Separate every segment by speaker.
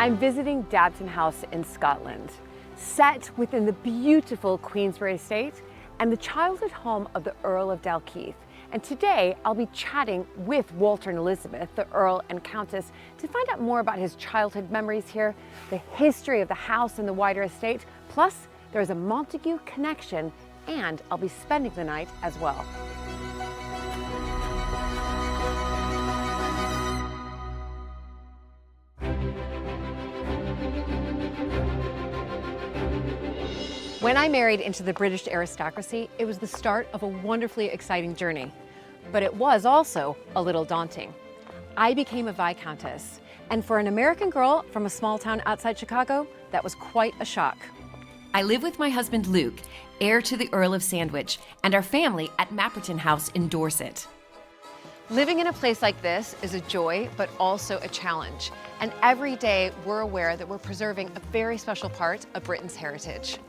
Speaker 1: I'm visiting Dabton House in Scotland, set within the beautiful Queensberry estate and the childhood home of the Earl of Dalkeith. And today I'll be chatting with Walter and Elizabeth, the Earl and Countess, to find out more about his childhood memories here, the history of the house and the wider estate, plus there's a Montague connection, and I'll be spending the night as well. When I married into the British aristocracy, it was the start of a wonderfully exciting journey. But it was also a little daunting. I became a Viscountess, and for an American girl from a small town outside Chicago, that was quite a shock. I live with my husband Luke, heir to the Earl of Sandwich, and our family at Manor House in Dorset. Living in a place like this is a joy, but also a challenge. And every day we're aware that we're preserving a very special part of Britain's heritage.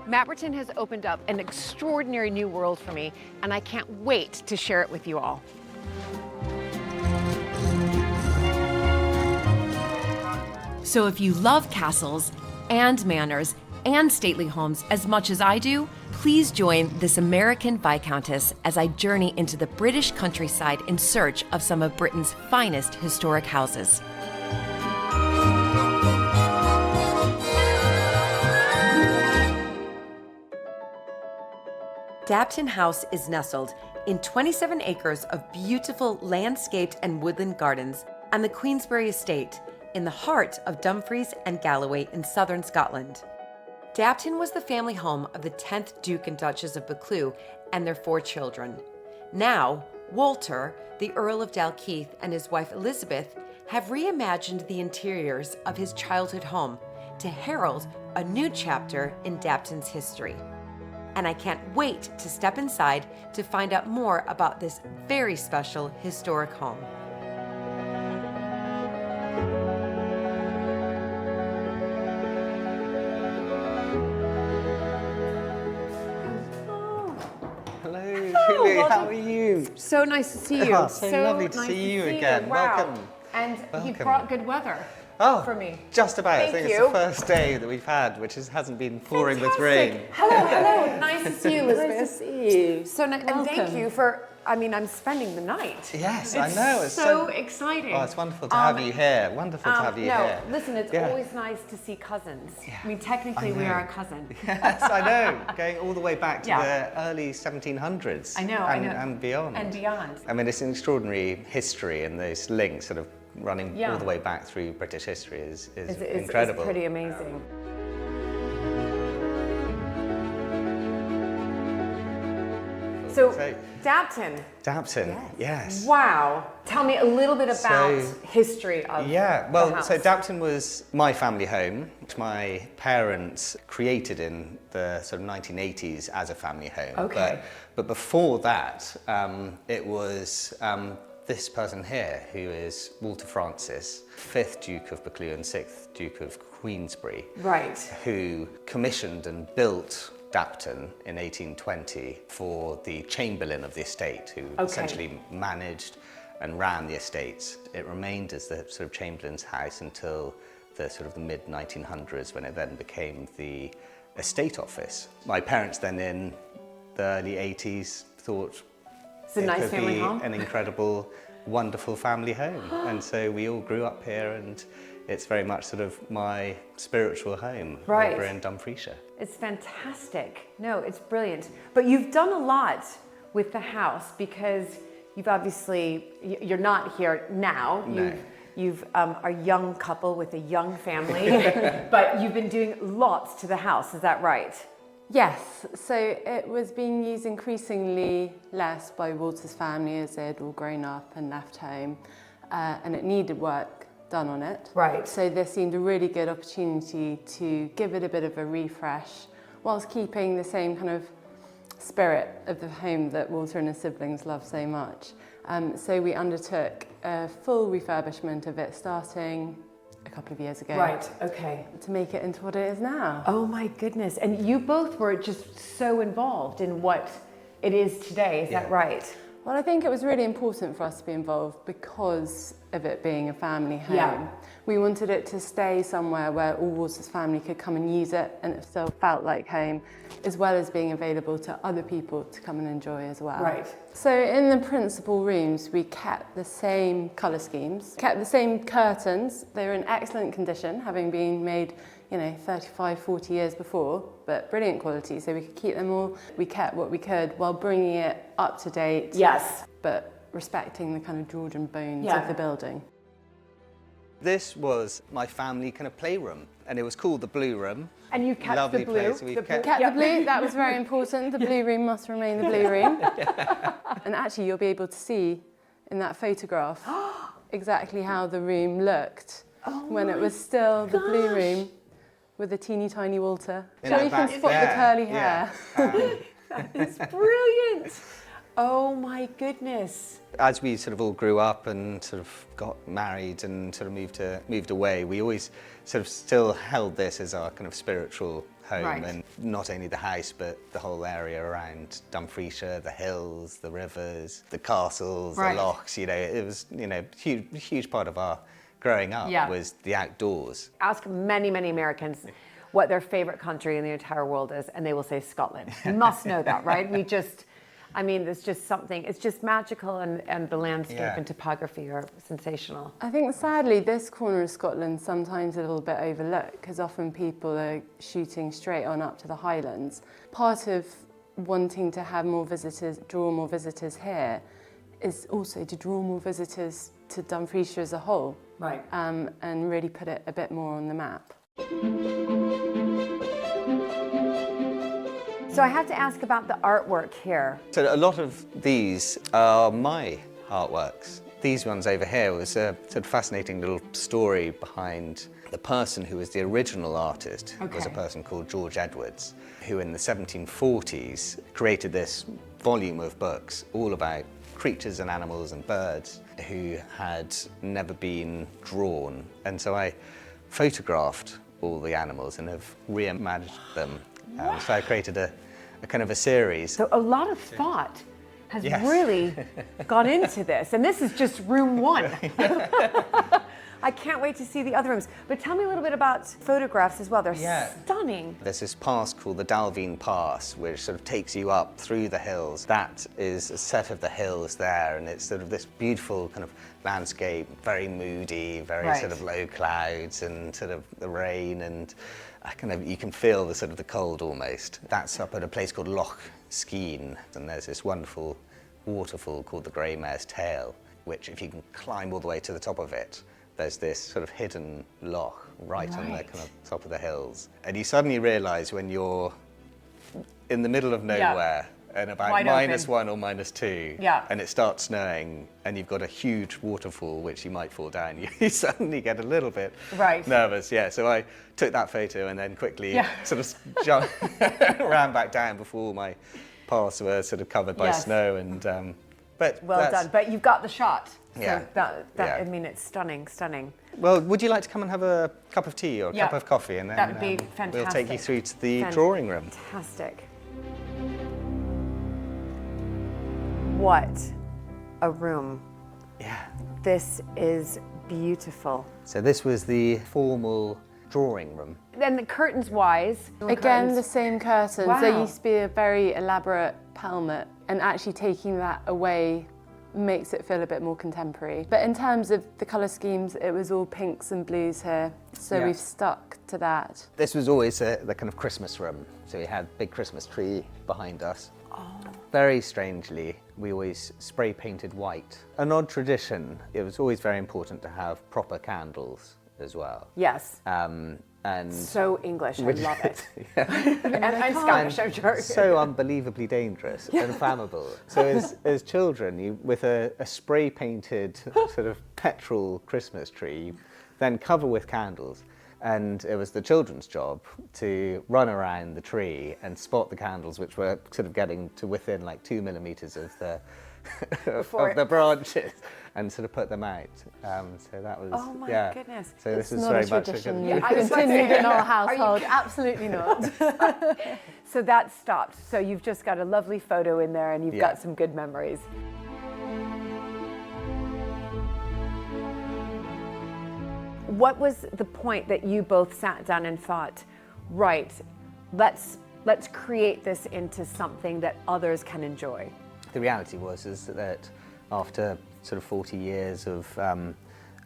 Speaker 1: Manor has opened up an extraordinary new world for me, and I can't wait to share it with you all. So if you love castles and manors and stately homes as much as I do, please join this American Viscountess as I journey into the British countryside in search of some of Britain's finest historic houses. Dabton House is nestled in 27 acres of beautiful landscaped and woodland gardens on the Queensberry estate in the heart of Dumfries and Galloway in southern Scotland. Dabton was the family home of the 10th Duke and Duchess of Buccleuch and their 4 children. Now, Walter, the Earl of Dalkeith, and his wife Elizabeth have reimagined the interiors of his childhood home to herald a new chapter in Dabton's history. And I can't wait to step inside to find out more about this very special historic home.
Speaker 2: Julie, how are you?
Speaker 1: So nice to see you.
Speaker 2: Oh, so lovely to see you again.
Speaker 1: Wow.
Speaker 2: Welcome.
Speaker 1: And
Speaker 2: Welcome.
Speaker 1: you brought good weather for me.
Speaker 2: Just about.
Speaker 1: Thank
Speaker 2: I think
Speaker 1: you.
Speaker 2: it's the first day that we've had, which hasn't been pouring with rain.
Speaker 1: Hello. Nice to see you, Elizabeth.
Speaker 3: Nice to see you.
Speaker 1: So, and thank you for, I'm spending the night.
Speaker 2: Yes, I know.
Speaker 1: It's so exciting.
Speaker 2: Oh, it's wonderful to have you here. Wonderful to have you here.
Speaker 1: Listen, it's always nice to see cousins. Yeah. I mean, technically, we are a cousin.
Speaker 2: Yes, I know. Going all the way back to the early 1700s.
Speaker 1: I know.
Speaker 2: And beyond.
Speaker 1: And beyond.
Speaker 2: I mean, it's an extraordinary history, and those links sort of running all the way back through British history is incredible.
Speaker 1: It's pretty amazing. So Dabton.
Speaker 2: Dabton, yes.
Speaker 1: Wow. Tell me a little bit about history of the house.
Speaker 2: So Dabton was my family home, which my parents created in the sort of 1980s as a family home.
Speaker 1: Okay.
Speaker 2: But before that, it was this person here, who is Walter Francis, 5th Duke of Buccleuch and 6th Duke of Queensberry.
Speaker 1: Right.
Speaker 2: Who commissioned and built Dabton in 1820 for the Chamberlain of the estate, who essentially managed and ran the estates. It remained as the sort of Chamberlain's house until the sort of the mid-1900s, when it then became the estate office. My parents then, in the early 80s, thought
Speaker 1: it's a nice family home.
Speaker 2: An incredible, wonderful family home. And so we all grew up here, and it's very much sort of my spiritual home over in Dumfriesshire.
Speaker 1: It's fantastic. No, it's brilliant. But you've done a lot with the house, because you've obviously, you're not here now.
Speaker 2: No.
Speaker 1: You've a young couple with a young family, but you've been doing lots to the house, is that right?
Speaker 3: Yes, so it was being used increasingly less by Walter's family as they had all grown up and left home, and it needed work done on it.
Speaker 1: Right.
Speaker 3: So this seemed a really good opportunity to give it a bit of a refresh, whilst keeping the same kind of spirit of the home that Walter and his siblings love so much. So we undertook a full refurbishment of it, starting a couple of years ago.
Speaker 1: Right, okay.
Speaker 3: To make it into what it is now.
Speaker 1: Oh my goodness. And you both were just so involved in what it is today, is that right?
Speaker 3: Well, I think it was really important for us to be involved because of it being a family home.
Speaker 1: Yeah.
Speaker 3: We wanted it to stay somewhere where all Walters family could come and use it and it still felt like home, as well as being available to other people to come and enjoy as well.
Speaker 1: Right.
Speaker 3: So in the principal rooms, we kept the same colour schemes, kept the same curtains. They were in excellent condition, having been made 35, 40 years before, but brilliant quality, so we could keep them all. We kept what we could while bringing it up to date.
Speaker 1: Yes.
Speaker 3: But respecting the kind of Georgian bones
Speaker 1: Yeah.
Speaker 3: of the building.
Speaker 2: This was my family kind of playroom, and it was called the Blue Room.
Speaker 1: And you kept
Speaker 2: Lovely
Speaker 1: the blue.
Speaker 2: place. We've kept-
Speaker 3: Kept the blue, that was very important. The blue room must remain the blue room. And actually you'll be able to see in that photograph exactly how the room looked when it was still the blue room with a teeny tiny Walter.
Speaker 2: In
Speaker 3: So
Speaker 2: that
Speaker 3: you can
Speaker 2: back
Speaker 3: spot
Speaker 2: there,
Speaker 3: the curly
Speaker 2: yeah.
Speaker 3: hair.
Speaker 1: It's brilliant. Oh my goodness.
Speaker 2: As we sort of all grew up and sort of got married and sort of moved away, we always sort of still held this as our kind of spiritual home.
Speaker 1: Right.
Speaker 2: And not only the house, but the whole area around Dumfriesshire, the hills, the rivers, the castles,
Speaker 1: Right.
Speaker 2: the lochs. It was huge part of our growing up
Speaker 1: Yeah.
Speaker 2: was the outdoors.
Speaker 1: Ask many Americans what their favorite country in the entire world is, and they will say Scotland. You must know that, right? There's just something, it's just magical, and the landscape
Speaker 2: Yeah.
Speaker 1: and topography are sensational.
Speaker 3: I think sadly this corner of Scotland sometimes a little bit overlooked because often people are shooting straight on up to the Highlands. Part of wanting to have more visitors, draw more visitors here, is also to draw more visitors to Dumfriesshire as a whole.
Speaker 1: Right.
Speaker 3: And really put it a bit more on the map.
Speaker 1: So I have to ask about the artwork here.
Speaker 2: So a lot of these are my artworks. These ones over here was a sort of fascinating little story behind the person who was the original artist. Was a
Speaker 1: Okay.
Speaker 2: person called George Edwards, who in the 1740s created this volume of books all about creatures and animals and birds who had never been drawn. And so I photographed all the animals and have reimagined them. So I created a kind of a series.
Speaker 1: So a lot of thought has
Speaker 2: Yes.
Speaker 1: really gone into this, and this is just room one. I can't wait to see the other rooms. But tell me a little bit about photographs as well. They're
Speaker 2: Yeah.
Speaker 1: stunning.
Speaker 2: There's this pass called the Dalveen Pass, which sort of takes you up through the hills. That is a set of the hills there, and it's sort of this beautiful kind of landscape, very moody, very
Speaker 1: Right.
Speaker 2: sort of low clouds and sort of the rain, and you can feel the sort of the cold almost. That's up at a place called Loch Skeen, and there's this wonderful waterfall called the Grey Mare's Tail, which if you can climb all the way to the top of it, there's this sort of hidden loch right on the kind of top of the hills. And you suddenly realise when you're in the middle of nowhere and about
Speaker 1: Wide
Speaker 2: -1 or -2,
Speaker 1: Yeah.
Speaker 2: and it starts snowing and you've got a huge waterfall which you might fall down, you suddenly get a little bit
Speaker 1: Right.
Speaker 2: nervous. Yeah, so I took that photo and then quickly
Speaker 1: Yeah.
Speaker 2: sort of ran back down before all my paths were sort of covered by
Speaker 1: Yes.
Speaker 2: snow. And but
Speaker 1: Well
Speaker 2: that's-
Speaker 1: done. But you've got the shot. So
Speaker 2: Yeah.
Speaker 1: yeah.
Speaker 2: Yeah.
Speaker 1: I mean, it's stunning.
Speaker 2: Well, would you like to come and have a cup of tea or a
Speaker 1: Yeah.
Speaker 2: cup of coffee, and then
Speaker 1: That would be
Speaker 2: we'll take you
Speaker 1: fantastic.
Speaker 2: through to the drawing room.
Speaker 1: Fantastic. What a room.
Speaker 2: Yeah.
Speaker 1: This is beautiful.
Speaker 2: So this was the formal drawing room.
Speaker 1: Then the curtains wise.
Speaker 3: Again, the same curtains.
Speaker 1: Wow.
Speaker 3: There used to be a very elaborate pelmet, and actually taking that away makes it feel a bit more contemporary. But in terms of the colour schemes, it was all pinks and blues here, so
Speaker 2: Yeah.
Speaker 3: we've stuck to that.
Speaker 2: This was always the kind of Christmas room. So we had a big Christmas tree behind us. Very strangely, we always spray painted white. An odd tradition. It was always very important to have proper candles as well.
Speaker 1: Yes.
Speaker 2: And
Speaker 1: So English. I love it.
Speaker 2: yeah.
Speaker 1: and Scottish, I'm sure.
Speaker 2: So unbelievably dangerous and flammable. So as children, you with a spray painted sort of petrol Christmas tree, you then cover with candles. And it was the children's job to run around the tree and spot the candles, which were sort of getting to within like 2 millimeters of the of the branches, and sort of put them out. So that was
Speaker 1: Oh my goodness.
Speaker 2: So this
Speaker 3: It's
Speaker 2: is
Speaker 3: not
Speaker 2: very
Speaker 3: a
Speaker 2: much
Speaker 3: tradition.
Speaker 1: Yeah,
Speaker 3: We've
Speaker 1: I was about to
Speaker 3: continued
Speaker 1: say,
Speaker 3: in our
Speaker 1: Are
Speaker 3: household.
Speaker 1: you, absolutely not. So that stopped. So you've just got a lovely photo in there, and you've
Speaker 2: Yeah.
Speaker 1: got some good memories. what was the point that you both sat down and thought, right, let's create this into something that others can enjoy?
Speaker 2: The reality is that after sort of 40 years of,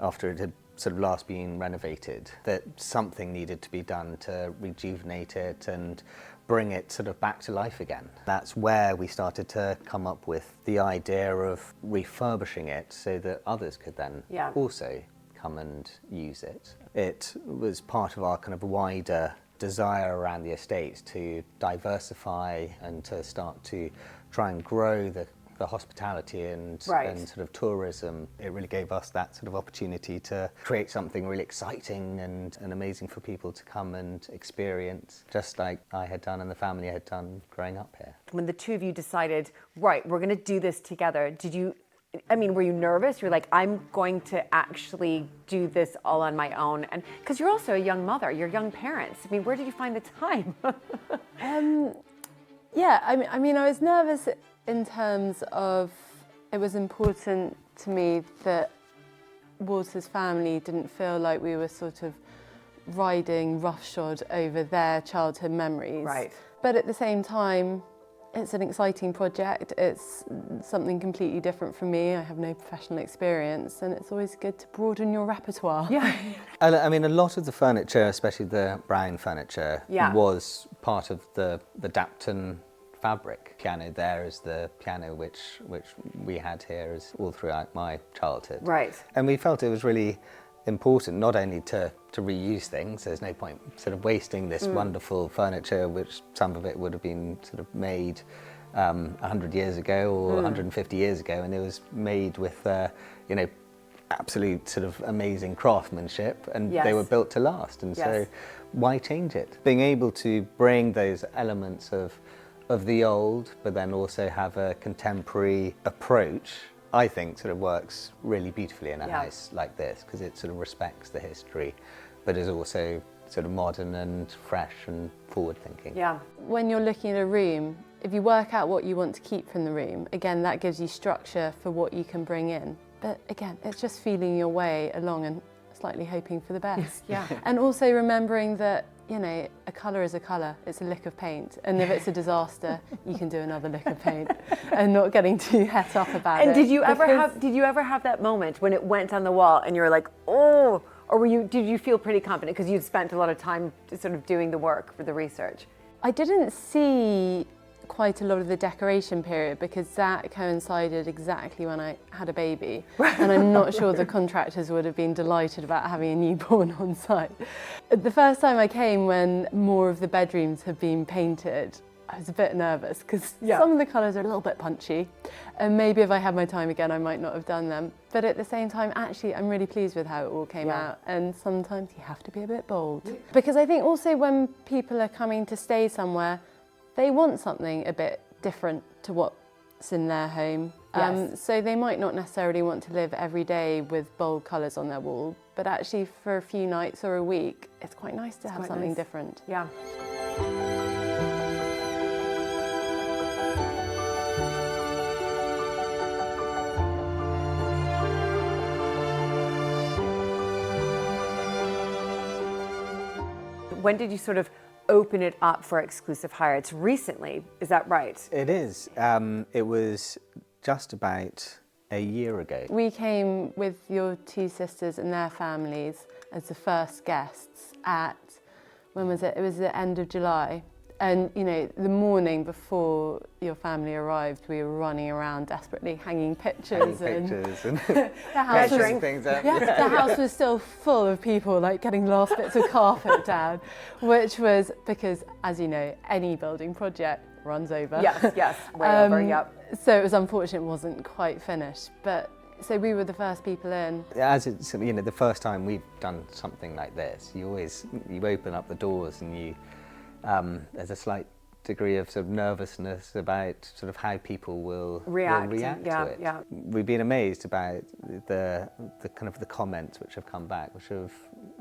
Speaker 2: after it had sort of last been renovated, that something needed to be done to rejuvenate it and bring it sort of back to life again. That's where we started to come up with the idea of refurbishing it so that others could then also come and use it. It was part of our kind of wider desire around the estate to diversify and to start to try and grow the hospitality and sort of tourism. It really gave us that sort of opportunity to create something really exciting and amazing for people to come and experience, just like I had done and the family had done growing up here.
Speaker 1: When the two of you decided, right, we're going to do this together, were you nervous? You're like, I'm going to actually do this all on my own? And because you're also a young mother, you're young parents. I mean, where did you find the time?
Speaker 3: I was nervous in terms of it was important to me that Walter's family didn't feel like we were sort of riding roughshod over their childhood memories.
Speaker 1: Right.
Speaker 3: But at the same time, it's an exciting project. It's something completely different from me. I have no professional experience, and it's always good to broaden your repertoire.
Speaker 1: Yeah.
Speaker 2: I mean, a lot of the furniture, especially the brown furniture, was part of the Dabton fabric. Piano there is the piano which we had here is all throughout my childhood.
Speaker 1: Right.
Speaker 2: And we felt it was really important not only to reuse things. There's no point sort of wasting this wonderful furniture, which some of it would have been sort of made 100 years ago or 150 years ago, and it was made with absolute sort of amazing craftsmanship, and they were built to last, and so why change it? Being able to bring those elements of the old, but then also have a contemporary approach, I think sort of works really beautifully in a house like this, because it sort of respects the history, but is also sort of modern and fresh and forward-thinking.
Speaker 1: Yeah.
Speaker 3: When you're looking at a room, if you work out what you want to keep from the room, again, that gives you structure for what you can bring in. But again, it's just feeling your way along and slightly hoping for the best.
Speaker 1: Yeah.
Speaker 3: And also remembering that, a colour is a colour, it's a lick of paint, and if it's a disaster, you can do another lick of paint, and not getting too het up about it.
Speaker 1: And did you ever have that moment when it went on the wall and you were like, oh, or did you feel pretty confident because you'd spent a lot of time sort of doing the work for the research?
Speaker 3: I didn't see quite a lot of the decoration period because that coincided exactly when I had a baby, and I'm not sure the contractors would have been delighted about having a newborn on site. The first time I came, when more of the bedrooms had been painted, I was a bit nervous because some of the colours are a little bit punchy, and maybe if I had my time again I might not have done them. But at the same time, actually, I'm really pleased with how it all came out, and sometimes you have to be a bit bold. Because I think also when people are coming to stay somewhere, they want something a bit different to what's in their home. So they might not necessarily want to live every day with bold colours on their wall, but actually for a few nights or a week, it's quite nice to have something different.
Speaker 1: Yeah. When did you sort of open it up for exclusive hire? It's recently, is that right?
Speaker 2: It is. It was just about a year ago.
Speaker 3: We came with your two sisters and their families as the first guests at, when was it? It was the end of July. And, the morning before your family arrived, we were running around desperately hanging pictures.
Speaker 2: The
Speaker 3: house
Speaker 2: was, things up.
Speaker 3: The house was still full of people, getting last bits of carpet down, which was because, as you know, any building project runs over.
Speaker 1: Yes, way over, yep.
Speaker 3: So it was unfortunate it wasn't quite finished, but so we were the first people in.
Speaker 2: As it's, the first time we've done something like this, you open up the doors and there's a slight degree of sort of nervousness about sort of how people will react to it. Yeah. We've been amazed about the kind of the comments which have come back, which have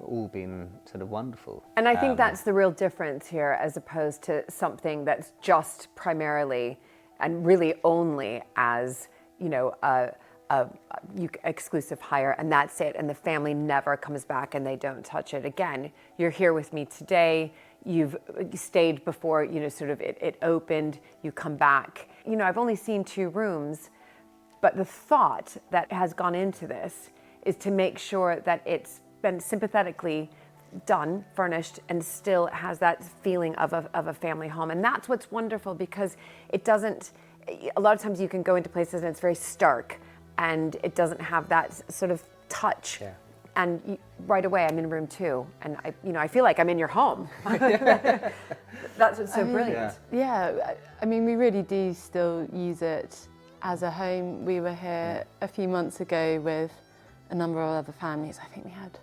Speaker 2: all been sort of wonderful.
Speaker 1: And I think that's the real difference here, as opposed to something that's just primarily and really only as, exclusive hire, and that's it, and the family never comes back and they don't touch it again. You're here with me today. You've stayed before, you know, sort of it opened. You come back. You know, I've only seen 2 rooms, but the thought that has gone into this is to make sure that it's been sympathetically done, furnished, and still has that feeling of a family home. And that's what's wonderful, because it doesn't, a lot of times you can go into places and it's very stark and it doesn't have that sort of touch.
Speaker 2: Yeah.
Speaker 1: And right away I'm in room 2 and I feel like I'm in your home. That's what's so brilliant.
Speaker 3: Yeah, I mean, we really do still use it as a home. We were here a few months ago with a number of other families. I think we had,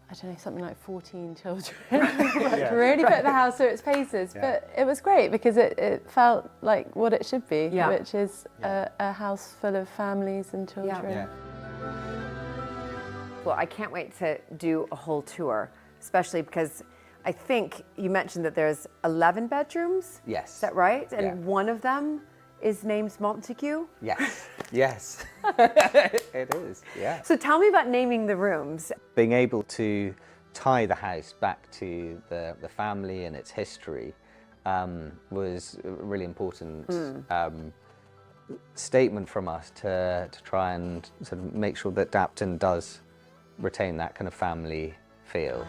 Speaker 3: I don't know, something like 14 children. Really put the house through its paces. But it was great because it felt like what it should be, which is a house full of families and children.
Speaker 1: Well, I can't wait to do a whole tour, especially because I think you mentioned that there's 11 bedrooms.
Speaker 2: Yes.
Speaker 1: Is that right? And one of them is named Montague?
Speaker 2: Yes. Yes. It is, yeah.
Speaker 1: So tell me about naming the rooms.
Speaker 2: Being able to tie the house back to the family and its history was a really important statement from us to try and sort of make sure that Dabton does retain that kind of family feel.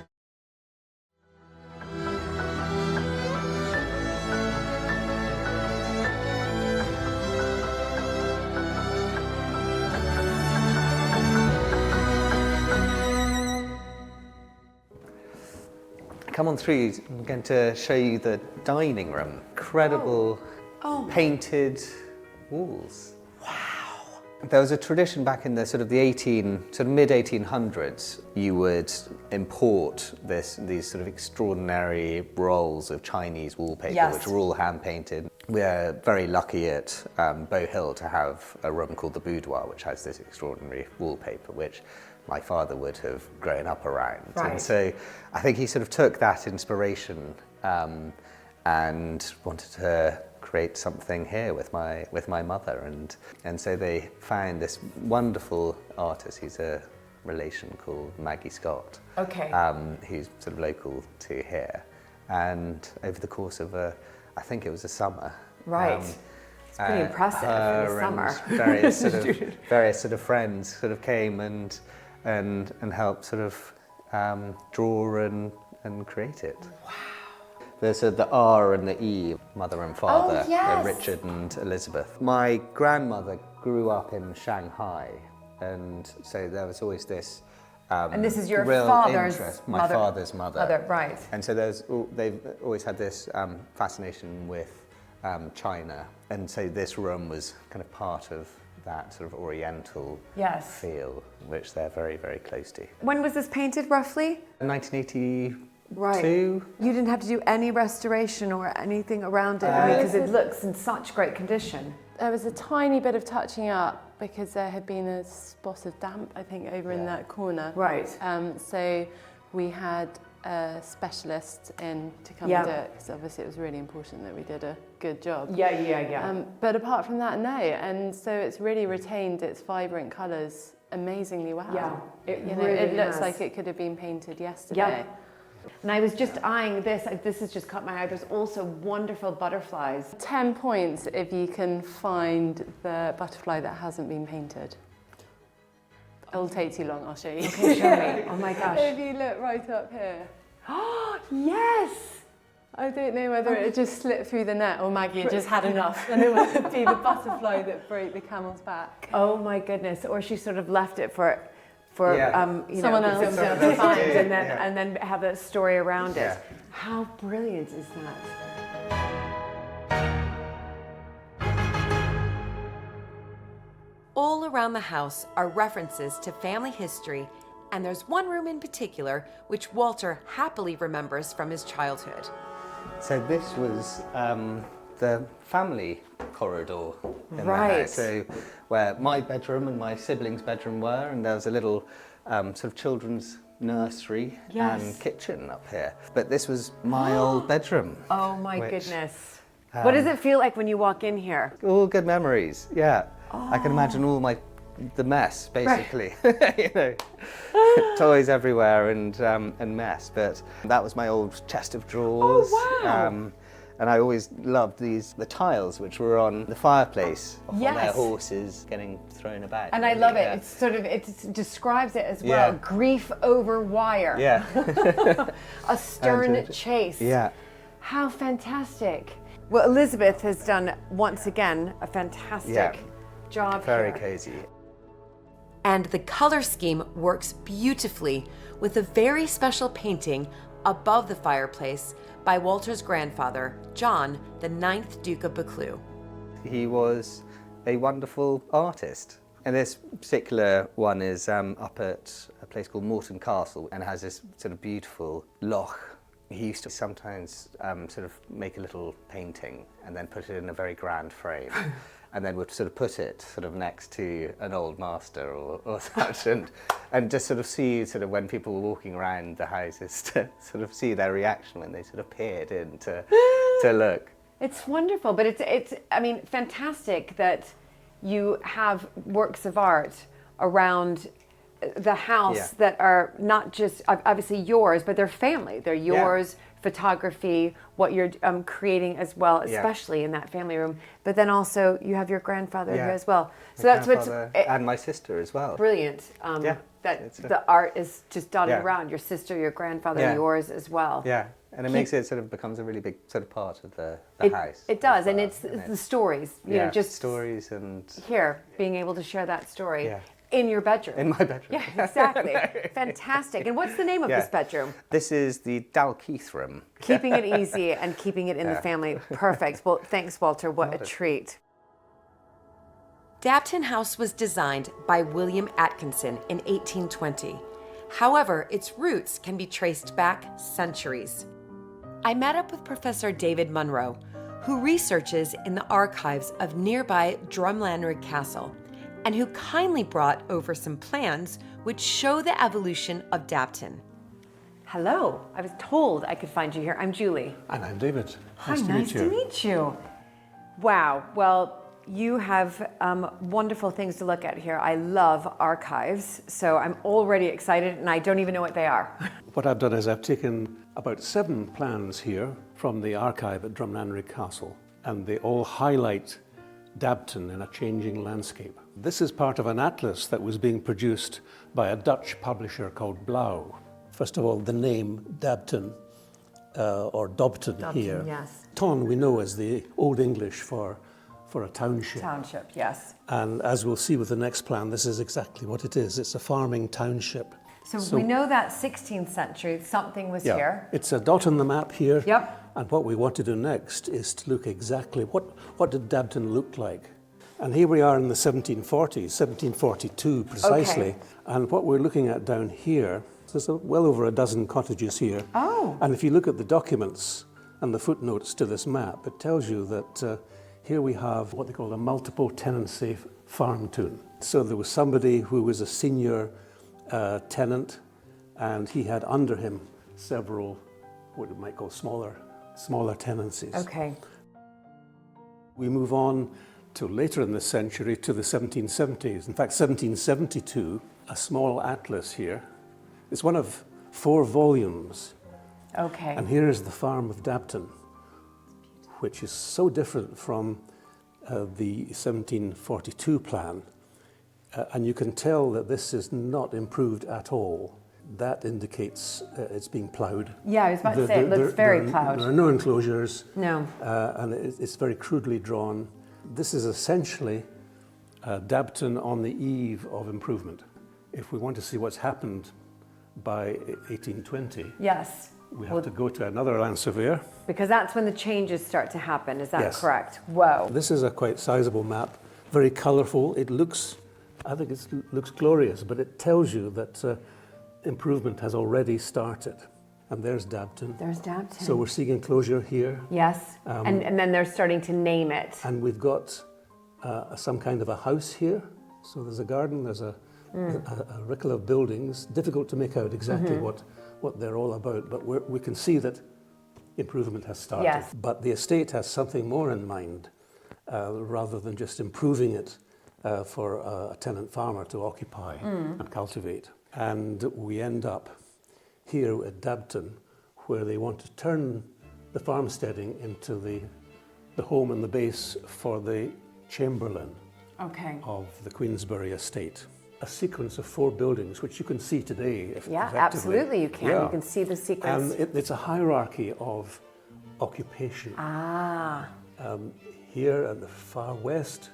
Speaker 2: Come on through, I'm going to show you the dining room. Incredible painted walls. Wow. There was a tradition back in the sort of the mid-1800s. You would import these sort of extraordinary rolls of Chinese wallpaper, which were all hand-painted. We're very lucky at Bow Hill to have a room called the Boudoir, which has this extraordinary wallpaper, which my father would have grown up around.
Speaker 1: Right.
Speaker 2: And so I think he sort of took that inspiration and wanted to create something here with my mother, and so they found this wonderful artist. He's a relation called Maggie Scott, who's sort of local to here, and over the course of I think it was a summer.
Speaker 1: Right. It's pretty impressive in the summer.
Speaker 2: Various sort of friends sort of came and helped sort of draw and create it. Wow. There's the R and the E, mother and father, Richard and Elizabeth. My grandmother grew up in Shanghai, and so there was always this
Speaker 1: and this is your
Speaker 2: real
Speaker 1: father's
Speaker 2: interest.
Speaker 1: mother.
Speaker 2: My father's mother.
Speaker 1: Right.
Speaker 2: And so they've always had this fascination with China, and so this room was kind of part of that sort of oriental feel, which they're very, very close to.
Speaker 1: When was this painted, roughly?
Speaker 2: 1982.
Speaker 1: Right. You didn't have to do any restoration or anything around it, because it looks in such great condition.
Speaker 3: There was a tiny bit of touching up because there had been a spot of damp, I think, over in that corner.
Speaker 1: Right.
Speaker 3: So we had a specialist in to come and do it, because obviously it was really important that we did a good job. But apart from that, no. And so it's really retained its vibrant colours amazingly well.
Speaker 1: Yeah,
Speaker 3: it looks like it could have been painted yesterday.
Speaker 1: And I was just eyeing this. This has just caught my eye. There's also wonderful butterflies.
Speaker 3: 10 points if you can find the butterfly that hasn't been painted. It'll take too long, I'll show you.
Speaker 1: Okay, show me. Oh my gosh.
Speaker 3: If you look right up here.
Speaker 1: Oh, yes!
Speaker 3: I don't know whether it just slipped through the net or Maggie had just had enough and it would be the butterfly that broke the camel's back.
Speaker 1: Oh my goodness. Or she sort of left it for
Speaker 3: someone else
Speaker 1: to find, and then have a story around it. How brilliant is that? All around the house are references to family history, and there's one room in particular which Walter happily remembers from his childhood.
Speaker 2: So this was the family corridor in the house, so where my bedroom and my siblings' bedroom were, and there was a little sort of children's nursery and kitchen up here. But this was my old bedroom.
Speaker 1: Oh my goodness. What does it feel like when you walk in here?
Speaker 2: All good memories, I can imagine all my the mess, basically. You know, toys everywhere and mess. But that was my old chest of drawers.
Speaker 1: Oh, wow.
Speaker 2: And I always loved the tiles which were on the fireplace, on
Speaker 1: Yes.
Speaker 2: their horses getting thrown about.
Speaker 1: And I love it. It's sort of, it describes it as well.
Speaker 2: Yeah.
Speaker 1: Grief over wire.
Speaker 2: Yeah.
Speaker 1: A stern
Speaker 2: And,
Speaker 1: chase.
Speaker 2: Yeah.
Speaker 1: How fantastic. Well, Elizabeth has done, once again, a fantastic job
Speaker 2: Very
Speaker 1: here.
Speaker 2: cozy.
Speaker 1: And the color scheme works beautifully with a very special painting above the fireplace by Walter's grandfather, John, the 9th Duke of Buccleuch.
Speaker 2: He was a wonderful artist. And this particular one is up at a place called Morton Castle and has this sort of beautiful loch. He used to sometimes sort of make a little painting and then put it in a very grand frame. And then would sort of put it sort of next to an old master or such, and just sort of see sort of when people were walking around the houses to sort of see their reaction when they sort of peered in to look.
Speaker 1: It's wonderful, but it's I mean, fantastic that you have works of art around the house that are not just obviously yours, but they're family. They're yours. Photography, what you're creating as well, especially in that family room. But then also you have your grandfather here as well. So that's what's
Speaker 2: and my sister as well.
Speaker 1: brilliant. That the art is just dotted around your sister, your grandfather, yours as well.
Speaker 2: Yeah, and it makes it sort of becomes a really big sort of part of the house.
Speaker 1: It does,
Speaker 2: well,
Speaker 1: and it's the stories. You know, just
Speaker 2: stories and
Speaker 1: here being able to share that story.
Speaker 2: Yeah.
Speaker 1: In your bedroom.
Speaker 2: In my bedroom.
Speaker 1: Yeah, exactly. Fantastic. And what's the name of this bedroom?
Speaker 2: This is the Dalkeith room.
Speaker 1: Keeping it easy and keeping it in the family. Perfect. Well, thanks, Walter. What a treat. Dabton House was designed by William Atkinson in 1820. However, its roots can be traced back centuries. I met up with Professor David Munro, who researches in the archives of nearby Drumlanrig Castle, and who kindly brought over some plans which show the evolution of Dabton. Hello, I was told I could find you here. I'm Julie.
Speaker 4: And I'm David.
Speaker 1: Hi, nice to meet you. Wow, well, you have wonderful things to look at here. I love archives, so I'm already excited and I don't even know what they are.
Speaker 4: What I've done is I've taken about 7 plans here from the archive at Drumlanrig Castle, and they all highlight Dabton in a changing landscape. This is part of an atlas that was being produced by a Dutch publisher called Blauw. First of all, the name Dabton, or Dobton here.
Speaker 1: Yes.
Speaker 4: Ton we know as the Old English for a township.
Speaker 1: Township, yes.
Speaker 4: And as we'll see with the next plan, this is exactly what it is. It's a farming township.
Speaker 1: So we know that 16th century, something was here.
Speaker 4: It's a dot on the map here.
Speaker 1: Yep.
Speaker 4: And what we want to do next is to look exactly what did Dabton look like. And here we are in the 1740s, 1742 precisely.
Speaker 1: Okay.
Speaker 4: And what we're looking at down here, there's well over a dozen cottages here.
Speaker 1: Oh.
Speaker 4: And if you look at the documents and the footnotes to this map, it tells you that here we have what they call a multiple tenancy farm tune. So there was somebody who was a senior tenant, and he had under him several, what we might call smaller tenancies.
Speaker 1: Okay.
Speaker 4: We move on to later in this century to the 1770s. In fact, 1772, a small atlas here. It's one of 4 volumes.
Speaker 1: Okay.
Speaker 4: And here is the farm of Dabton, which is so different from the 1742 plan. And you can tell that this is not improved at all. That indicates it's being ploughed.
Speaker 1: Yeah, I was about to say, it looks very ploughed.
Speaker 4: There are no enclosures.
Speaker 1: No.
Speaker 4: And it's very crudely drawn. This is essentially Dabton on the eve of improvement. If we want to see what's happened by 1820,
Speaker 1: Yes.
Speaker 4: we have to go to another land surveyor.
Speaker 1: Because that's when the changes start to happen, is that
Speaker 4: Yes.
Speaker 1: correct? Whoa.
Speaker 4: This is a quite sizable map, very colourful. It looks, I think it looks glorious, but it tells you that improvement has already started. And there's Dabton.
Speaker 1: There's Dabton.
Speaker 4: So we're seeing enclosure here.
Speaker 1: Yes, and then they're starting to name it.
Speaker 4: And we've got some kind of a house here. So there's a garden, there's a rickle of buildings. Difficult to make out exactly what they're all about, but we can see that improvement has started.
Speaker 1: Yes.
Speaker 4: But the estate has something more in mind, rather than just improving it for a tenant farmer to occupy and cultivate. And we end up here at Dabton, where they want to turn the farmsteading into the home and the base for the Chamberlain of the Queensberry estate. A sequence of 4 buildings, which you can see today.
Speaker 1: Yeah, absolutely you can.
Speaker 4: Yeah.
Speaker 1: You can see the sequence.
Speaker 4: And it's a hierarchy of occupation. Here at the far west,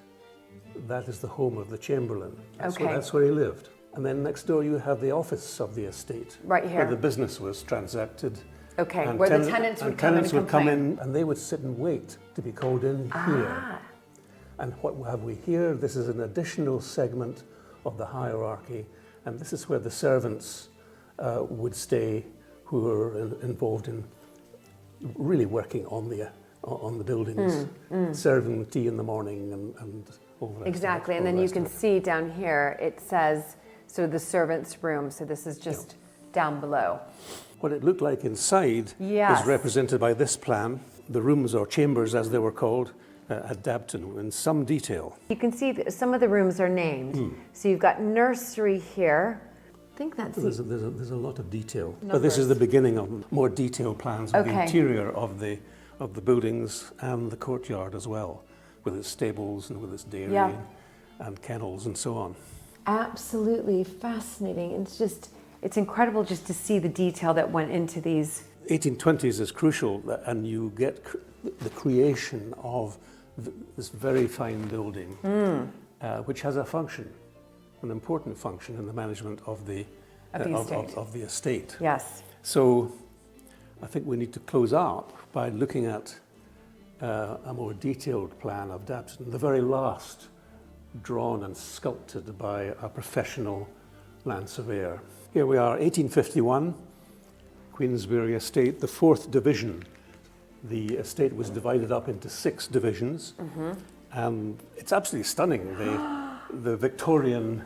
Speaker 4: that is the home of the Chamberlain. That's where he lived. And then next door you have the office of the estate.
Speaker 1: Right here.
Speaker 4: Where the business was transacted.
Speaker 1: Okay,
Speaker 4: and
Speaker 1: where the tenants would come in and
Speaker 4: would come
Speaker 1: complain.
Speaker 4: in and they would sit and wait to be called in here. And what have we here? This is an additional segment of the hierarchy, and this is where the servants would stay, who were involved in really working on the buildings, serving tea in the morning and all that.
Speaker 1: Exactly, and then you can see down here, it says, so the servants' room, so this is just down below.
Speaker 4: What it looked like inside
Speaker 1: Yes.
Speaker 4: is represented by this plan, the rooms or chambers as they were called at Dabton, in some detail.
Speaker 1: You can see that some of the rooms are named. So you've got nursery here. I think that's
Speaker 4: There's a lot of detail. But this is the beginning of more detailed plans of the interior of the buildings and the courtyard as well, with its stables and with its dairy and kennels and so on.
Speaker 1: absolutely fascinating. It's incredible just to see the detail that went into these.
Speaker 4: 1820s is crucial, and you get the creation of this very fine building, which has a function, an important function in the management of the estate.
Speaker 1: Yes.
Speaker 4: So I think we need to close up by looking at a more detailed plan of Dabton, the very last drawn and sculpted by a professional land surveyor. Here we are, 1851, Queensberry Estate, the 4th division. The estate was divided up into 6 divisions, and it's absolutely stunning, the Victorian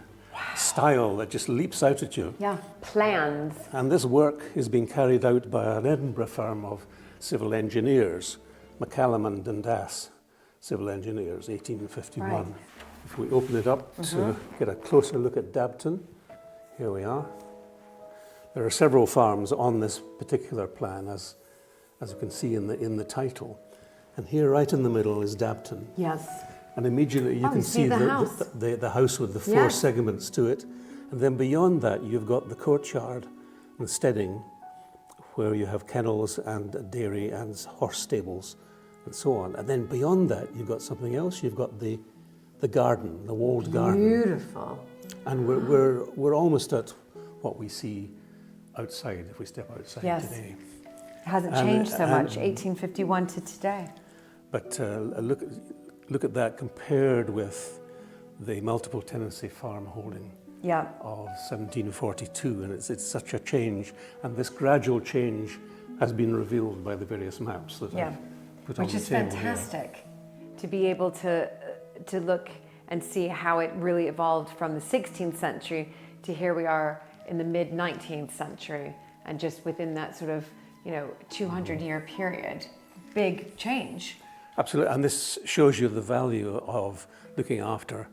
Speaker 4: style that just leaps out at you.
Speaker 1: Yeah, plans.
Speaker 4: And this work is being carried out by an Edinburgh firm of civil engineers, McCallum and Dundas Civil Engineers, 1851.
Speaker 1: Right.
Speaker 4: If we open it up to get a closer look at Dabton, here we are. There are several farms on this particular plan, as you can see in the title. And here, right in the middle, is Dabton.
Speaker 1: Yes.
Speaker 4: And immediately you can see
Speaker 1: the house.
Speaker 4: The house with the 4 segments to it. And then beyond that, you've got the courtyard and steading, where you have kennels and dairy and horse stables and so on. And then beyond that, you've got something else. You've got the garden, the walled garden.
Speaker 1: Beautiful.
Speaker 4: And we're almost at what we see outside, if we step outside today.
Speaker 1: It hasn't changed so much, 1851 to today.
Speaker 4: But look at that compared with the multiple tenancy farm holding of 1742, and it's such a change, and this gradual change has been revealed by the various maps that I've put on the table.
Speaker 1: Which is fantastic to be able to look and see how it really evolved from the 16th century to here we are in the mid 19th century, and just within that sort of 200-year period, big change.
Speaker 4: Absolutely, and this shows you the value of looking after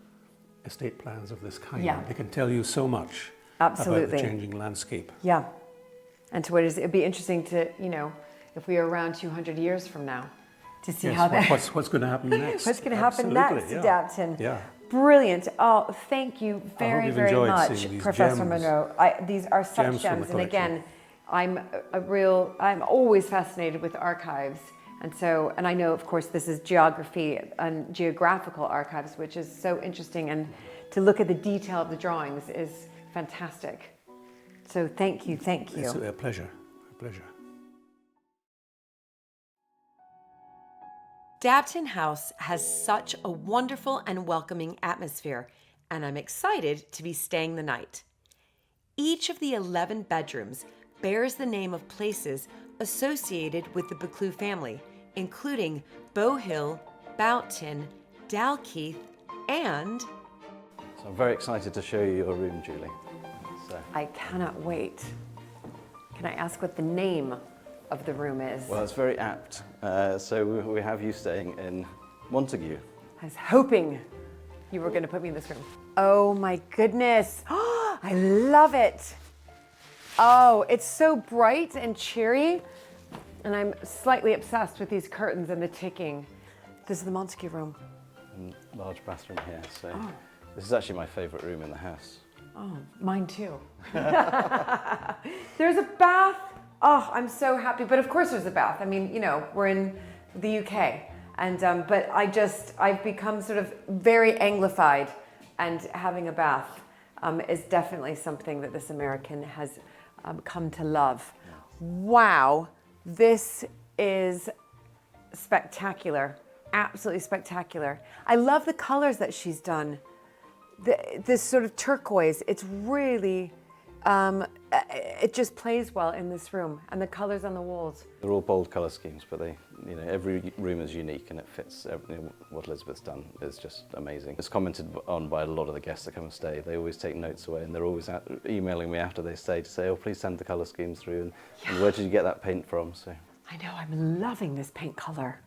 Speaker 4: estate plans of this kind.
Speaker 1: Yeah.
Speaker 4: They can tell you so much
Speaker 1: Absolutely.
Speaker 4: about the changing landscape.
Speaker 1: Yeah, and to it'd be interesting to if we are around 200 years from now, to see how that
Speaker 4: what's going to happen next.
Speaker 1: what's going to happen next, Dabton.
Speaker 4: Yeah.
Speaker 1: Brilliant. Oh, thank you very, very much,
Speaker 4: these
Speaker 1: Professor
Speaker 4: gems.
Speaker 1: Monroe. These are such gems. And again, I'm always fascinated with archives. And I know, of course, this is geography and geographical archives, which is so interesting. And to look at the detail of the drawings is fantastic. So thank you.
Speaker 4: It's a pleasure.
Speaker 1: Dabton House has such a wonderful and welcoming atmosphere, and I'm excited to be staying the night. Each of the 11 bedrooms bears the name of places associated with the Buccleuch family, including Bow Hill, Boughton, Dalkeith, and...
Speaker 5: So I'm very excited to show you your room, Julie.
Speaker 1: I cannot wait. Can I ask what the name of the room is?
Speaker 5: Well, it's very apt. So we have you staying in Montague.
Speaker 1: I was hoping you were going to put me in this room. Oh my goodness. I love it. Oh, it's so bright and cheery. And I'm slightly obsessed with these curtains and the ticking. This is the Montague room.
Speaker 5: And large bathroom here. So this is actually my favourite room in the house.
Speaker 1: Oh, mine too. There's a bath. Oh, I'm so happy. But of course there's a bath. I mean, you know, we're in the UK. And, but I've become sort of very Anglified, and having a bath is definitely something that this American has come to love. Wow, this is spectacular, absolutely spectacular. I love the colors that she's done. This sort of turquoise, it's really, it just plays well in this room, and the colors on the walls.
Speaker 5: They're all bold colour schemes, but every room is unique and it fits what Elizabeth's done is just amazing. It's commented on by a lot of the guests that come and stay. They always take notes away, and they're always emailing me after they stay to say, oh, please send the colour schemes through, and where did you get that paint from? So
Speaker 1: I know, I'm loving this paint color.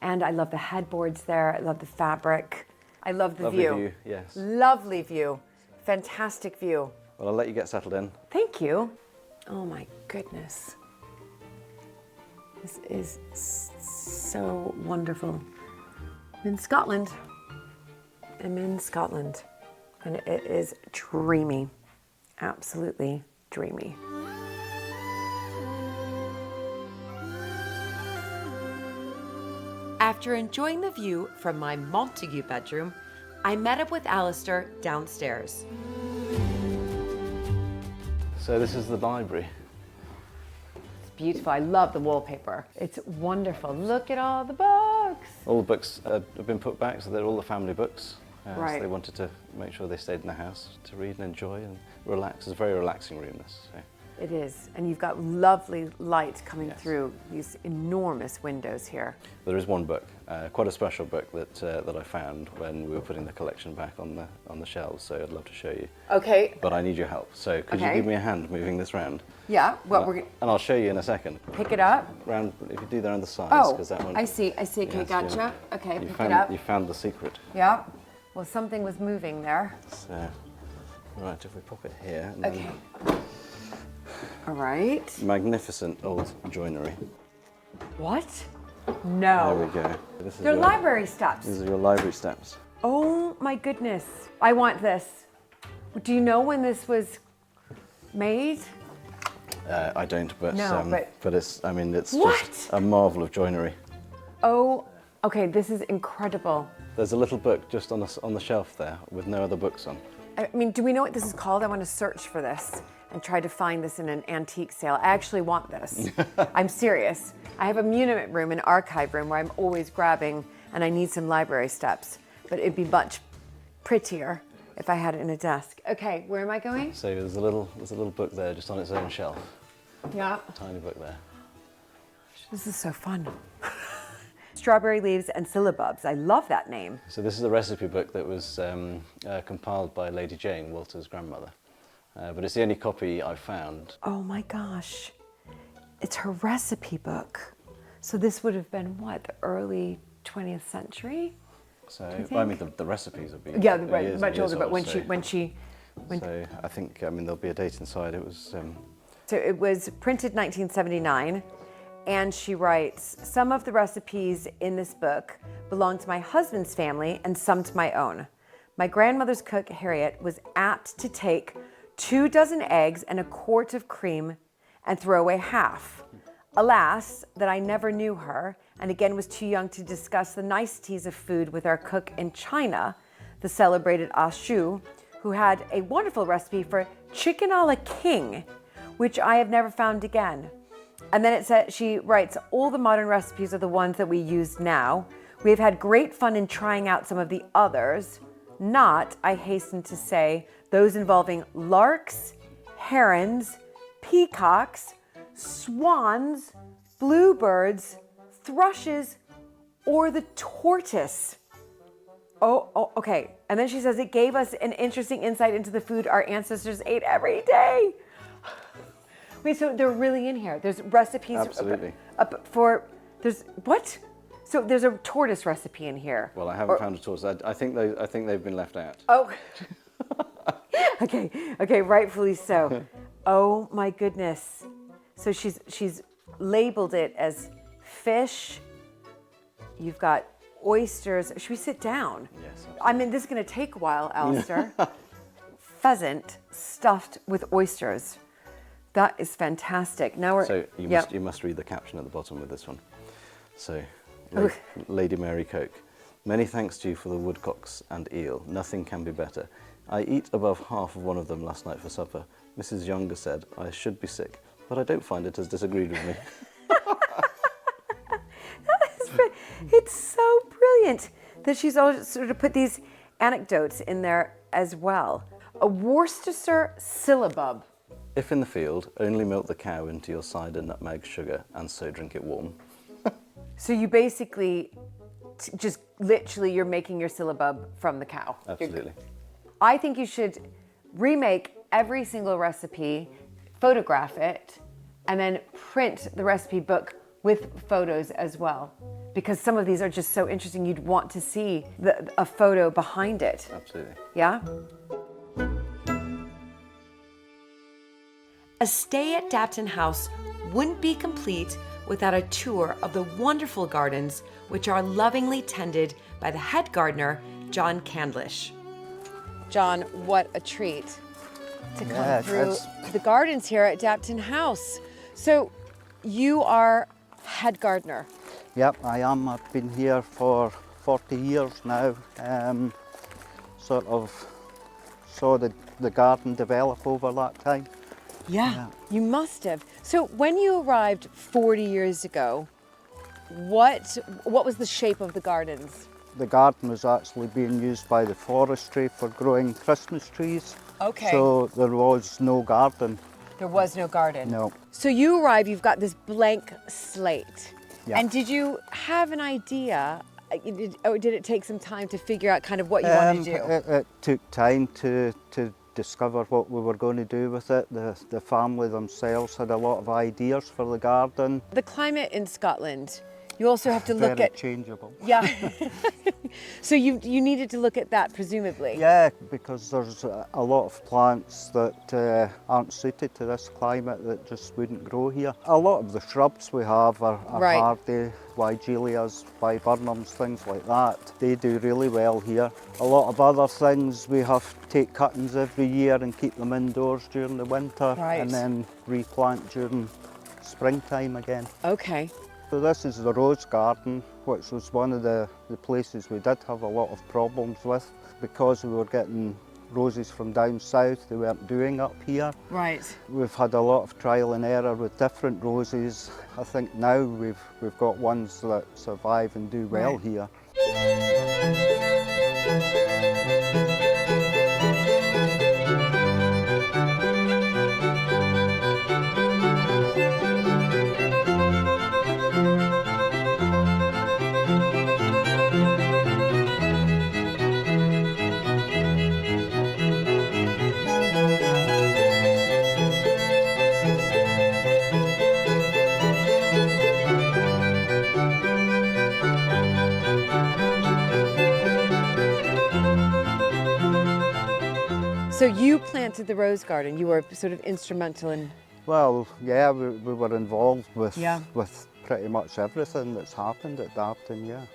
Speaker 1: And I love the headboards there, I love the fabric. I love the
Speaker 5: lovely
Speaker 1: view.
Speaker 5: Yes.
Speaker 1: Lovely view, fantastic view.
Speaker 5: Well, I'll let you get settled in.
Speaker 1: Thank you. Oh my goodness. This is so wonderful. I'm in Scotland. I'm in Scotland. And it is dreamy. Absolutely dreamy. After enjoying the view from my Montague bedroom, I met up with Alistair downstairs.
Speaker 5: So this is the library.
Speaker 1: It's beautiful. I love the wallpaper. It's wonderful. Look at all the books.
Speaker 5: All the books have been put back, so they're all the family books.
Speaker 1: Right.
Speaker 5: So they wanted to make sure they stayed in the house to read and enjoy and relax. It's a very relaxing room, this. So.
Speaker 1: It is, and you've got lovely light coming
Speaker 5: Yes.
Speaker 1: through these enormous windows here.
Speaker 5: There is one book, quite a special book that I found when we were putting the collection back on the shelves. So I'd love to show you.
Speaker 1: Okay.
Speaker 5: But I need your help. So could you
Speaker 1: Okay.
Speaker 5: give me a hand moving this round?
Speaker 1: Yeah. Well, we're
Speaker 5: And I'll show you in a second.
Speaker 1: pick it up.
Speaker 5: Round, if you do that on the sides,
Speaker 1: Oh,
Speaker 5: because that one.
Speaker 1: I see. Okay,
Speaker 5: Yes,
Speaker 1: gotcha. Okay,
Speaker 5: you
Speaker 1: pick
Speaker 5: found,
Speaker 1: it up.
Speaker 5: You found the secret.
Speaker 1: Yeah. Well, something was moving there.
Speaker 5: So, right, if we pop it here. And then
Speaker 1: Okay. All right.
Speaker 5: magnificent old joinery.
Speaker 1: What?
Speaker 5: There we
Speaker 1: No.
Speaker 5: go. This is
Speaker 1: They're
Speaker 5: your,
Speaker 1: library steps.
Speaker 5: These are your library steps.
Speaker 1: Oh my goodness. I want this. Do you know when this was made?
Speaker 5: I don't, but
Speaker 1: No, but-
Speaker 5: it's. I mean, it's
Speaker 1: What?
Speaker 5: just a marvel of joinery.
Speaker 1: Oh, okay. This is incredible.
Speaker 5: There's a little book just on the shelf there with no other books on.
Speaker 1: I mean, do we know what this is called? I want to search for this and try to find this in an antique sale. I actually want this. I'm serious. I have a muniment room, an archive room where I'm always grabbing, and I need some library steps. But it'd be much prettier if I had it in a desk. Okay, where am I going?
Speaker 5: So there's a little book there just on its own shelf.
Speaker 1: Yeah.
Speaker 5: Tiny book there.
Speaker 1: This is so fun. Strawberry Leaves and Syllabubs. I love that name.
Speaker 5: So this is a recipe book that was compiled by Lady Jane, Walter's grandmother. But it's the only copy I found.
Speaker 1: Oh my gosh. It's her recipe book. So this would have been what, the early 20th century?
Speaker 5: So
Speaker 1: you
Speaker 5: I mean, the recipes will be
Speaker 1: Yeah,
Speaker 5: years
Speaker 1: much
Speaker 5: and years
Speaker 1: older, but
Speaker 5: old,
Speaker 1: when
Speaker 5: so, so I think there'll be a date inside. It was.
Speaker 1: So it was printed 1979, and she writes, some of the recipes in this book belong to my husband's family and some to my own. My grandmother's cook, Harriet, was apt to take 2 dozen eggs and a quart of cream and throw away half. Alas, that I never knew her, and again was too young to discuss the niceties of food with our cook in China, the celebrated Ah Shu, who had a wonderful recipe for chicken a la king, which I have never found again. And then it says, she writes, all the modern recipes are the ones that we use now. We have had great fun in trying out some of the others, not, I hasten to say, those involving larks, herons, peacocks, swans, bluebirds, thrushes, or the tortoise. Oh, okay. And then she says it gave us an interesting insight into the food our ancestors ate every day. Wait, so they're really in here. There's recipes
Speaker 5: Absolutely.
Speaker 1: there's what? So there's a tortoise recipe in here.
Speaker 5: Well, I haven't found a tortoise. I think they've been left out.
Speaker 1: Oh, okay, rightfully so. Oh my goodness. So she's labeled it as fish. You've got oysters. Should we sit down?
Speaker 5: Yes. Absolutely.
Speaker 1: I mean, this is going to take a while, Alistair. Pheasant stuffed with oysters. That is fantastic. Now we're.
Speaker 5: So you must read the caption at the bottom with this one. So, Lady Mary Coke. Many thanks to you for the woodcocks and eel. Nothing can be better. I eat above half of one of them last night for supper. Mrs. Younger said I should be sick, but I don't find it has disagreed with me.
Speaker 1: It's so brilliant that she's always sort of put these anecdotes in there as well. A Worcestershire syllabub.
Speaker 5: If in the field, only milk the cow into your cider, nutmeg, sugar, and so drink it warm.
Speaker 1: So you basically just literally you're making your syllabub from the cow.
Speaker 5: Absolutely.
Speaker 1: I think you should remake every single recipe, photograph it, and then print the recipe book with photos as well. Because some of these are just so interesting, you'd want to see a photo behind it.
Speaker 5: Absolutely.
Speaker 1: Yeah? A stay at Dabton House wouldn't be complete without a tour of the wonderful gardens, which are lovingly tended by the head gardener, John Candlish. John, what a treat to come through the gardens here at Dabton House. So you are head gardener.
Speaker 6: Yep, I am. I've been here for 40 years now. Sort of saw the garden develop over that time.
Speaker 1: Yeah, you must have. So when you arrived 40 years ago, what was the shape of the gardens?
Speaker 6: The garden was actually being used by the forestry for growing Christmas trees.
Speaker 1: Okay.
Speaker 6: So there was no garden.
Speaker 1: There was no garden.
Speaker 6: No.
Speaker 1: So you arrive, you've got this blank slate.
Speaker 6: Yeah.
Speaker 1: And did you have an idea, or did it take some time to figure out kind of what you wanted to do?
Speaker 6: It took time to discover what we were going to do with it. The family themselves had a lot of ideas for the garden.
Speaker 1: The climate in Scotland, you also have to look
Speaker 6: Very
Speaker 1: at...
Speaker 6: changeable.
Speaker 1: Yeah. So you needed to look at that, presumably.
Speaker 6: Yeah, because there's a lot of plants that aren't suited to this climate that just wouldn't grow here. A lot of the shrubs we have are
Speaker 1: Right.
Speaker 6: hardy, Weigelias, viburnums, things like that. They do really well here. A lot of other things, we have to take cuttings every year and keep them indoors during the winter,
Speaker 1: Right.
Speaker 6: and then replant during springtime again.
Speaker 1: Okay.
Speaker 6: So this is the rose garden, which was one of the places we did have a lot of problems with because we were getting roses from down south, they weren't doing up here.
Speaker 1: Right.
Speaker 6: We've had a lot of trial and error with different roses. I think now we've got ones that survive and do well here.
Speaker 1: So you planted the rose garden. You were sort of instrumental in...
Speaker 6: Well, yeah, we were involved with
Speaker 1: Yeah.
Speaker 6: with pretty much everything that's happened at Dabton, yeah.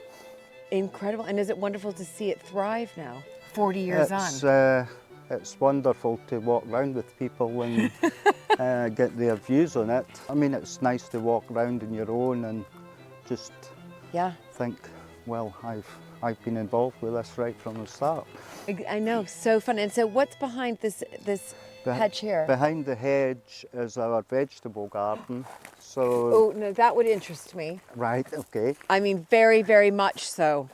Speaker 1: Incredible. And is it wonderful to see it thrive now, 40 years on?
Speaker 6: It's wonderful to walk around with people and get their views on it. I mean, it's nice to walk around on your own and just
Speaker 1: Yeah.
Speaker 6: think, well, I've been involved with this right from the start.
Speaker 1: I know, so fun. And so what's behind this hedge here?
Speaker 6: Behind the hedge is our vegetable garden. So,
Speaker 1: Oh, no, that would interest me.
Speaker 6: right, okay.
Speaker 1: I mean, very, very much so.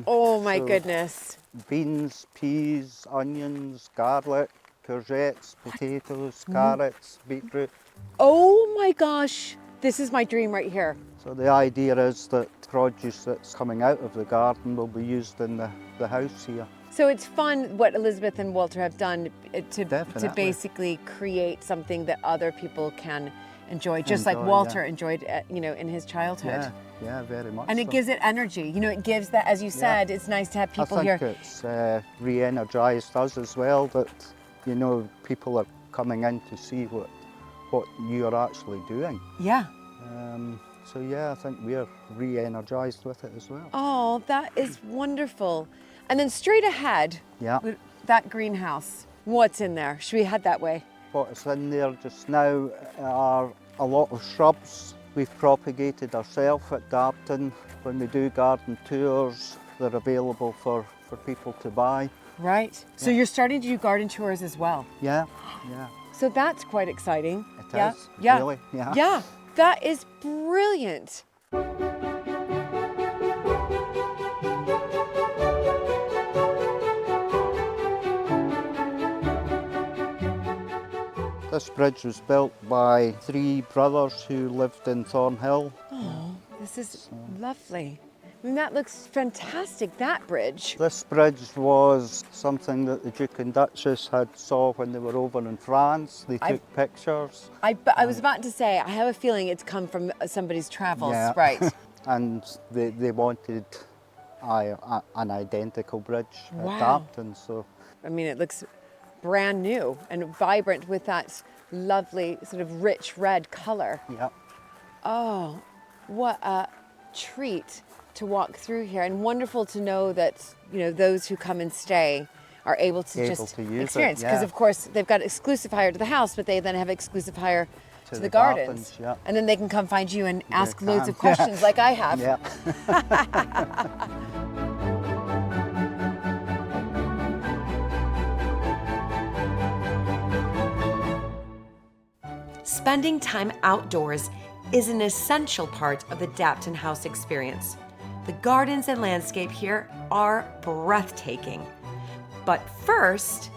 Speaker 1: Oh my
Speaker 6: so
Speaker 1: goodness.
Speaker 6: Beans, peas, onions, garlic, courgettes, potatoes, carrots, beetroot.
Speaker 1: Oh my gosh. This is my dream right here.
Speaker 6: So the idea is that produce that's coming out of the garden will be used in the house here.
Speaker 1: So it's fun what Elizabeth and Walter have done to
Speaker 6: Definitely.
Speaker 1: basically create something that other people can enjoy, just like
Speaker 6: Enjoy,
Speaker 1: Walter
Speaker 6: yeah.
Speaker 1: enjoyed, in his childhood.
Speaker 6: yeah, very much.
Speaker 1: And it
Speaker 6: so.
Speaker 1: gives it energy. You know, it gives that, as you said, it's nice to have people
Speaker 6: I think
Speaker 1: here.
Speaker 6: it's re-energised us as well, that, you know, people are coming in to see what you're actually doing.
Speaker 1: Yeah.
Speaker 6: So yeah, I think we're re-energised with it as well.
Speaker 1: Oh, that is wonderful. And then straight ahead,
Speaker 6: Yeah.
Speaker 1: with that greenhouse, what's in there? Should we head that way?
Speaker 6: What's in there just now are a lot of shrubs we've propagated ourselves at Dabton. When we do garden tours, they're available for people to buy.
Speaker 1: Right. So you're starting to do garden tours as well.
Speaker 6: Yeah, yeah.
Speaker 1: So that's quite exciting.
Speaker 6: It
Speaker 1: yeah.
Speaker 6: is,
Speaker 1: Yeah.
Speaker 6: really, yeah.
Speaker 1: Yeah. That is brilliant.
Speaker 6: This bridge was built by 3 brothers who lived in Thornhill.
Speaker 1: Oh, this is lovely. I mean, that looks fantastic, that bridge.
Speaker 6: This bridge was something that the Duke and Duchess had saw when they were over in France. They took pictures.
Speaker 1: I was about to say, I have a feeling it's come from somebody's travels,
Speaker 6: Yeah.
Speaker 1: right?
Speaker 6: And they wanted an identical bridge
Speaker 1: Wow.
Speaker 6: at Dabton. So
Speaker 1: I mean, it looks brand new and vibrant with that lovely sort of rich red color.
Speaker 6: yeah,
Speaker 1: Oh, what a treat to walk through here, and wonderful to know that, you know, those who come and stay are able to
Speaker 6: Able
Speaker 1: just
Speaker 6: to use it,
Speaker 1: experience, because
Speaker 6: yeah.
Speaker 1: of course they've got exclusive hire to the house, but they then have exclusive hire to the
Speaker 6: the
Speaker 1: gardens.
Speaker 6: gardens, yeah.
Speaker 1: And then they can come find you and ask loads
Speaker 6: can,
Speaker 1: of questions like I have.
Speaker 6: yeah.
Speaker 1: Spending time outdoors is an essential part of the Dabton House experience. The gardens and landscape here are breathtaking. But first,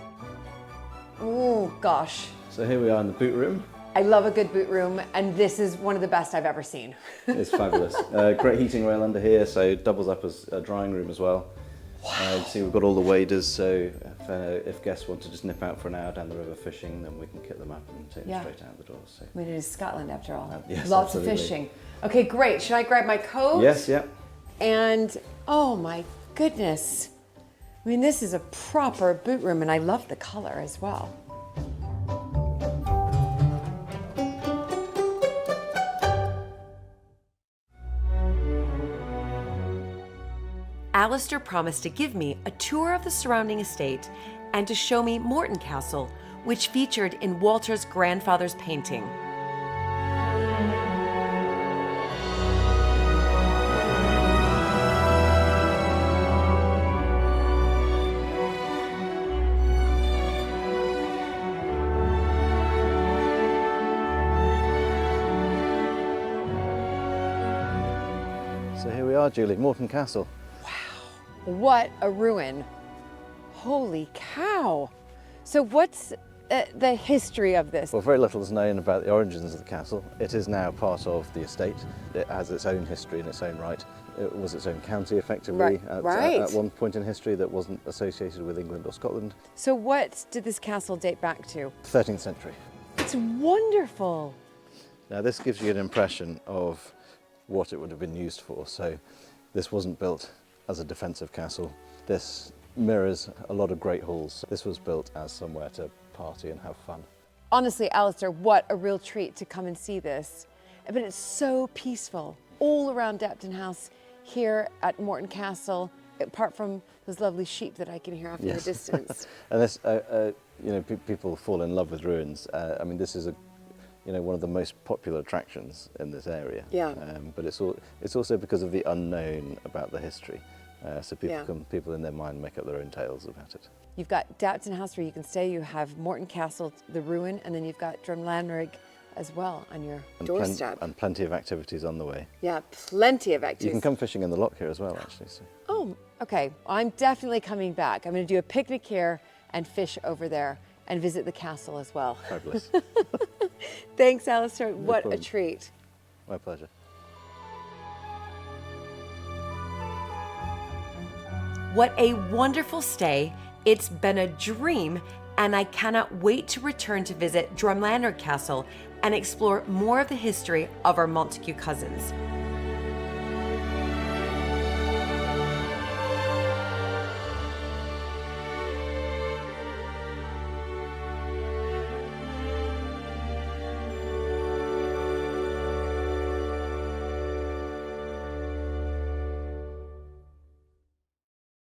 Speaker 1: oh gosh,
Speaker 5: So here we are in the boot room.
Speaker 1: I love a good boot room, and this is one of the best I've ever seen.
Speaker 5: It's fabulous. Great heating rail under here, so it doubles up as a drying room as well. You see we've got all the waders, so if guests want to just nip out for an hour down the river fishing, then we can kit them up and take them
Speaker 1: Yeah.
Speaker 5: straight out the door. So.
Speaker 1: I mean, it is Scotland after all.
Speaker 5: Yes,
Speaker 1: Lots
Speaker 5: absolutely.
Speaker 1: of fishing. Okay, great. Should I grab my coat?
Speaker 5: Yes, yeah.
Speaker 1: And oh my goodness. I mean, this is a proper boot room, and I love the color as well. Alistair promised to give me a tour of the surrounding estate and to show me Morton Castle, which featured in Walter's grandfather's painting.
Speaker 5: So here we are, Julie, Morton Castle.
Speaker 1: What a ruin. Holy cow. So what's the history of this?
Speaker 5: Well, very little is known about the origins of the castle. It is now part of the estate. It has its own history in its own right. It was its own county, effectively,
Speaker 1: Right.
Speaker 5: at one point in history that wasn't associated with England or Scotland.
Speaker 1: So what did this castle date back to?
Speaker 5: 13th century.
Speaker 1: It's wonderful.
Speaker 5: Now this gives you an impression of what it would have been used for. So this wasn't built as a defensive castle. This mirrors a lot of great halls. This was built as somewhere to party and have fun.
Speaker 1: Honestly, Alistair, what a real treat to come and see this. But it's so peaceful all around Dabton House, here at Morton Castle, apart from those lovely sheep that I can hear off in the distance.
Speaker 5: And this, you know, people fall in love with ruins. I mean, this is one of the most popular attractions in this area.
Speaker 1: Yeah.
Speaker 5: But it's also because of the unknown about the history. So people in their mind make up their own tales about it.
Speaker 1: You've got Dabton House where you can stay, you have Morton Castle, the ruin, and then you've got Drumlanrig as well on your doorstep.
Speaker 5: And plenty of activities on the way.
Speaker 1: Yeah, plenty of activities.
Speaker 5: You can come fishing in the lock here as well, actually. So.
Speaker 1: Oh, okay. I'm definitely coming back. I'm going to do a picnic here and fish over there and visit the castle as well.
Speaker 5: Fabulous.
Speaker 1: Thanks, Alistair. What a
Speaker 5: problem.
Speaker 1: treat.
Speaker 5: My pleasure.
Speaker 1: What a wonderful stay. It's been a dream, and I cannot wait to return to visit Drumlanrig Castle and explore more of the history of our Montague cousins.